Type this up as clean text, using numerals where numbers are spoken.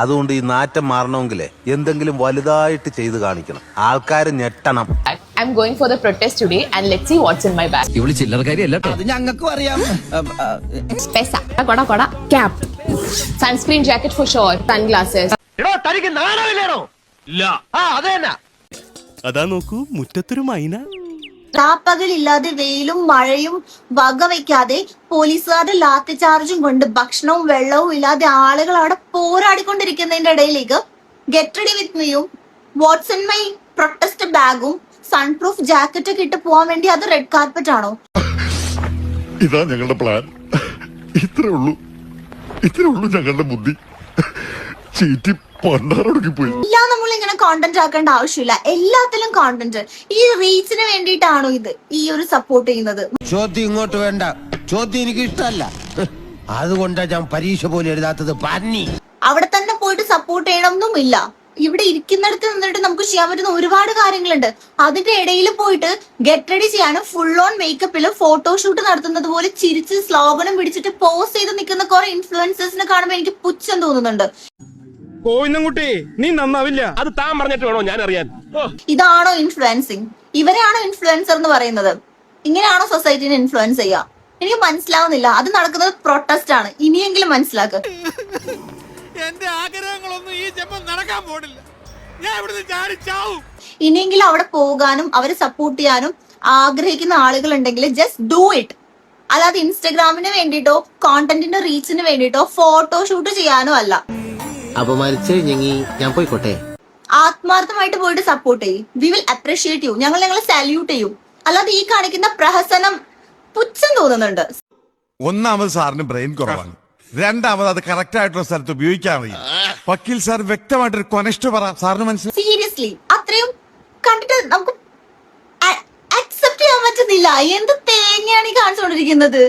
അതുകൊണ്ട് ഈ നാറ്റം മാറണമെങ്കിലേ എന്തെങ്കിലും വലുതായിട്ട് ചെയ്ത് കാണിക്കണം, ആൾക്കാർ ഞെട്ടണം. I'm going for the protest today and let's see what's in my bag. ഇവള് ചില്ലറക്കാരിയല്ല ട്ടോ. അത് ഞങ്ങൾക്കും അറിയാം. Pesa, koda, cap, sunscreen jacket for sure, sunglasses. എടോ തനിക്ക് നാണമില്ലേടോ? ഇല്ല. അതെന്നാ? അതാ നോക്കൂ മുറ്റത്തൊരു മൈന. രാപ്പകലില്ലാതെ വെയിലും മഴയും വകവയ്ക്കാതെ പോലീസുകാരുടെ ലാത്തി ചാർജും കൊണ്ട് ഭക്ഷണവും വെള്ളവും ഇല്ലാതെ ആളുകൾ അവിടെ പോരാടിക്കൊണ്ടിരിക്കുന്നതിന്റെ ഇടയിലേക്ക് ഗെറ്റ് റെഡി വിത്ത് മീയും വാട്ട്സ് ഇൻ മൈ പ്രൊട്ടസ്റ്റ് ബാഗും സൺപ്രൂഫ് ജാക്കറ്റ് ഒക്കെ ഇട്ട് പോവാൻ വേണ്ടി അത് റെഡ് കാർപ്പറ്റ് ആണോ? ഇതാ ഞങ്ങളുടെ പ്ലാൻ. ഇത്രേ ഉള്ളൂ ഞങ്ങളുടെ ബുദ്ധി. ചീറ്റി പണ്ടാറൊടുക്കി പോയി. എല്ലാം നമ്മൾ ഇങ്ങനെ കോണ്ടന്റ് ആക്കേണ്ട ആവശ്യമില്ല, എല്ലാത്തിലും കോണ്ടന്റ്. ഈ റീച്ചിന് വേണ്ടിയിട്ടാണോ ഇത് ഈ ഒരു സപ്പോർട്ട് ചെയ്യുന്നത്? ചോദ്യം ഇങ്ങോട്ട് വേണ്ട. ചോദ്യം എനിക്ക് ഇഷ്ടമല്ല, അതുകൊണ്ടാ ഞാൻ പരീക്ഷ പോലും എഴുതാത്തത്. പന്നി അവിടെ തന്നെ പോയിട്ട് സപ്പോർട്ട് ചെയ്യണമെന്നുമില്ല. ഇവിടെ ഇരിക്കുന്നിടത്ത് നിന്നിട്ട് നമുക്ക് ചെയ്യാൻ പറ്റുന്ന ഒരുപാട് കാര്യങ്ങളുണ്ട്. അതിന്റെ ഇടയിൽ പോയിട്ട് ഗെറ്റ് റെഡി ചെയ്യാനും ഫുൾ ഓൺ മേക്കപ്പില് ഫോട്ടോഷൂട്ട് നടത്തുന്നത് പോലെ ചിരിച്ച് സ്ലോഗനും പിടിച്ചിട്ട് പോസ്റ്റ് ചെയ്ത് നിൽക്കുന്ന കുറെ ഇൻഫ്ലുവൻസേഴ്സിനെ കാണുമ്പോൾ എനിക്ക് പുച്ഛം തോന്നുന്നുണ്ട്. കോയിന്നുംകുട്ടി നീ നന്നാവില്ല. അത് താൻ പറഞ്ഞിട്ട് വേണോ ഞാൻ അറിയാൻ? ഇതാണോ ഇൻഫ്ലുവൻസിങ്? ഇവരെയാണോ ഇൻഫ്ലുവൻസർ എന്ന് പറയുന്നത്? ഇങ്ങനെയാണോ സൊസൈറ്റിനെ ഇൻഫ്ലുവൻസ് ചെയ്യുക? എനിക്ക് മനസ്സിലാവുന്നില്ല. അത് നടക്കുന്നത് പ്രൊട്ടസ്റ്റ് ആണ്. ഇനിയെങ്കിലും മനസ്സിലാക്കുക. എന്റെ ആഗ്രഹങ്ങളൊന്നും ഈ ജന്മം നടക്കാൻ പോണില്ല. ഞാൻ ഇവിടുന്ന് ചാടി ചാവും. ഇനിയെങ്കിലും അവിടെ പോകാനും അവരെ സപ്പോർട്ട് ചെയ്യാനും ആഗ്രഹിക്കുന്ന ആളുകൾ ഉണ്ടെങ്കിൽ ജസ്റ്റ് ഡു ഇറ്റ്. അല്ലാതെ ഇൻസ്റ്റഗ്രാമിന് വേണ്ടിയിട്ടോ കോണ്ടന്റിന്റെ റീച്ചിന് വേണ്ടിയിട്ടോ ഫോട്ടോഷൂട്ട് ചെയ്യാനോ അല്ല. അപമാനിച്ച് ഞാൻ പോയിക്കോട്ടെ. ആത്മാർത്ഥമായിട്ട് പോയിട്ട് സപ്പോർട്ട് ചെയ്യും. We will appreciate you. ഞങ്ങളെ സാല്യൂട്ട് ചെയ്യും. അല്ലാതെ ഈ കാണിക്കുന്ന പ്രഹസനം പുച്ഛം തോന്നുന്നുണ്ട്. ഒന്നാമത് സാറിന് ബ്രെയിൻ കുറവാണ്, രണ്ടാമത് അത് കറക്റ്റ് ആയിട്ടുള്ള സ്ഥലത്ത് ഉപയോഗിക്കാൻ അറിയാം. വക്കീൽ സാർ വ്യക്തമായിട്ടൊരു കൊനസ്റ്റ് പറ, സാറിന് മനസ്സിലായി? സീരിയസ്ലി അത്രയും കണ്ടിട്ട് നമുക്ക് അക്സെപ്റ്റ് ചെയ്യാൻ പറ്റുന്നില്ല. എന്ത് തേങ്ങയാണ് ഈ കാണിച്ചുകൊണ്ടിരിക്കുന്നത്?